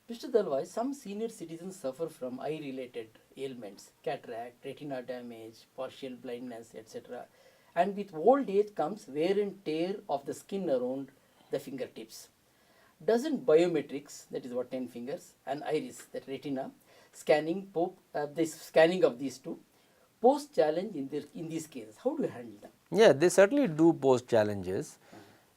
Mr. Dalwai, some senior citizens suffer from eye-related ailments, cataract, retina damage, partial blindness, etc. And with old age comes wear and tear of the skin around the fingertips. Doesn't biometrics, that is what 10 fingers, and iris, that retina, this scanning of these two, pose challenge in these cases? How do you handle them? Yeah, they certainly do pose challenges.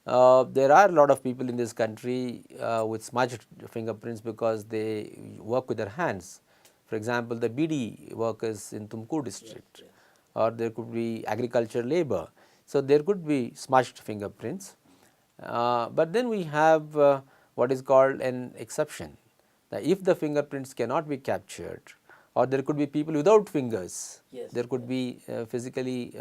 There are a lot of people in this country with smudged fingerprints because they work with their hands. For example, the BD workers in Tumkur district, or there could be agriculture labor. So, there could be smudged fingerprints. But then we have what is called an exception, that if the fingerprints cannot be captured, or there could be people without fingers, Yes, there could be physically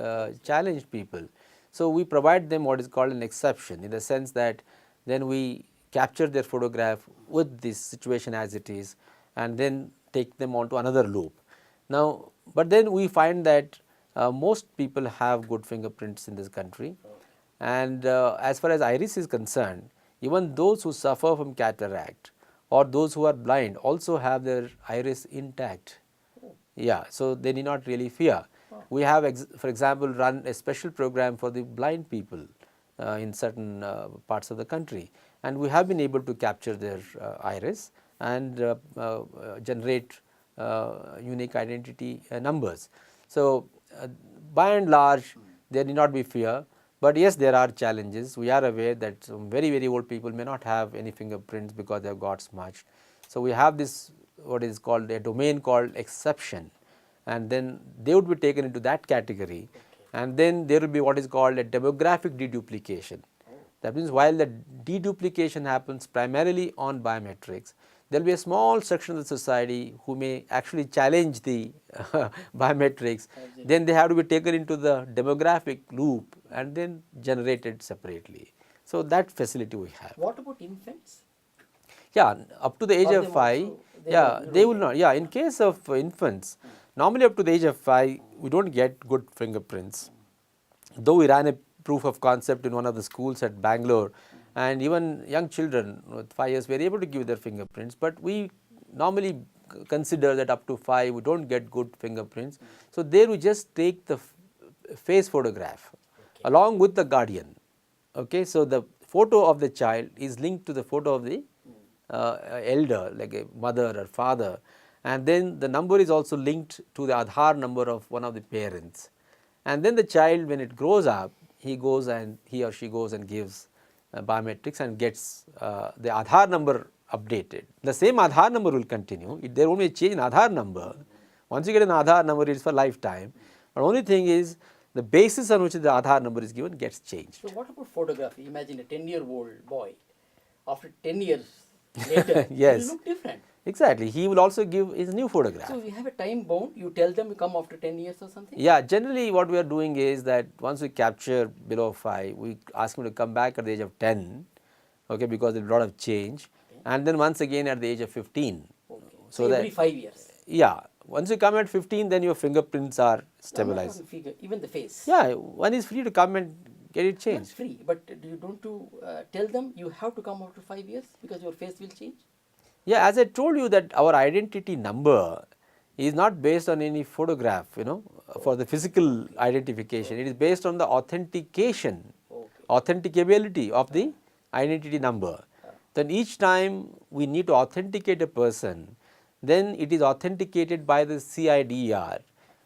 challenged people. So, we provide them what is called an exception, in the sense that then we capture their photograph with this situation as it is, and then take them onto another loop. Now, but then we find that most people have good fingerprints in this country, and as far as iris is concerned, even those who suffer from cataract or those who are blind also have their iris intact. Yeah, so they need not really fear. We have, for example, run a special program for the blind people in certain parts of the country, and we have been able to capture their iris and generate unique identity numbers. So, by and large, there need not be fear, but yes, there are challenges. We are aware that some very old people may not have any fingerprints because they have got smudged. So, we have this what is called a domain called exception, and then they would be taken into that category, and then there will be what is called a demographic deduplication. That means while the deduplication happens primarily on biometrics, there will be a small section of the society who may actually challenge the biometrics. Then they have to be taken into the demographic loop and then generated separately. So, that facility we have. What about infants? Yeah, up to the age Are of them 5, also- yeah, don't they will get- not. Yeah, in case of infants, normally up to the age of 5, we don't get good fingerprints. Though we ran a proof of concept in one of the schools at Bangalore, and even young children with 5 years were able to give their fingerprints, but we normally consider that up to 5 we don't get good fingerprints. So, there we just take the face photograph along with the guardian. Okay, so, the photo of the child is linked to the photo of the elder, like a mother or father, and then the number is also linked to the Aadhaar number of one of the parents. And then the child, when it grows up, he or she goes and gives biometrics and gets the Aadhaar number updated. The same Aadhaar number will continue. There won't be a change in Aadhaar number. Once you get an Aadhaar number, it is for lifetime. But only thing is, the basis on which the Aadhaar number is given gets changed. So what about photography? Imagine a 10-year-old boy. After 10 years later, Yes. he will look different. Exactly. He will also give his new photograph. So we have a time bound. You tell them you come after 10 years or something? Yeah, generally what we are doing is that once we capture below 5, we ask him to come back at the age of 10, okay, because there is a lot of change, and then once again at the age of 15. Okay. So every that, 5 years. yeah, once you come at 15, then your fingerprints are No, I'm not stabilized. talking figure, even the face. Yeah, one is free to come and get it That's changed. free. But don't you tell them you have to come after 5 years because your face will change? Yeah, as I told you that our identity number is not based on any photograph, for the physical identification. It is based on the authentication, authenticability of the identity number. Then each time we need to authenticate a person, then it is authenticated by the CIDR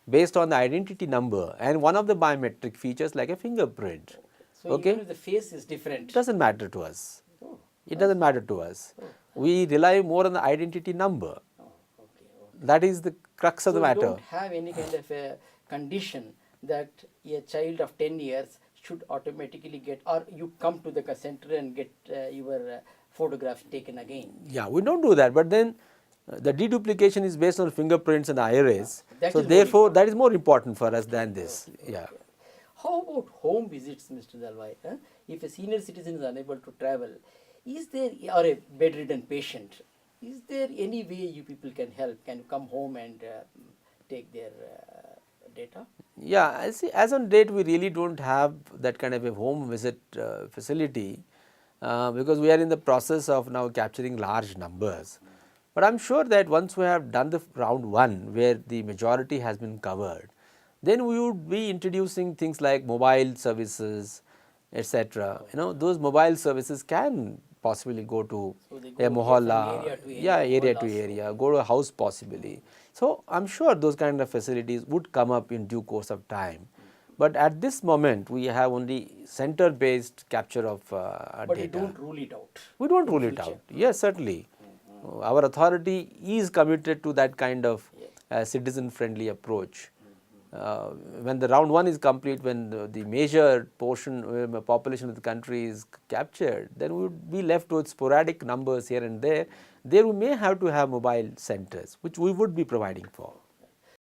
based on the identity number and one of the biometric features like a fingerprint. So even if the face is different. It doesn't matter to us. Oh, It doesn't matter to us. We rely more on the identity number. okay. That is the crux of the So you matter. don't have any kind of a condition that a child of 10 years should automatically get, or you come to the center and get your photograph taken again. Yeah, we don't do that, but then the deduplication is based on fingerprints and iris. That So is more therefore, important. that is more important for us than this. Yeah. How about home visits, Mr. Dalwai? If a senior citizen is unable to travel, is there, or a bedridden patient, is there any way you people can help? Can you come home and take their data? Yeah, as on date, we really don't have that kind of a home visit facility because we are in the process of now capturing large numbers. But I am sure that once we have done the round 1 where the majority has been covered, then we would be introducing things like mobile services, etc. You know, those mobile services can possibly go to So they a go here from mohalla, area to yeah, area, area to mohallas. area, go to a house possibly. So I am sure those kind of facilities would come up in due course of time. But at this moment, we have only center based capture of But you data. don't rule it out. We do not in rule it future. out. Yes, certainly. Our authority is committed to that kind of citizen friendly approach. When the round 1 is complete, when the major portion population of the country is captured, then we would be left with sporadic numbers here and there. There we may have to have mobile centers, which we would be providing for.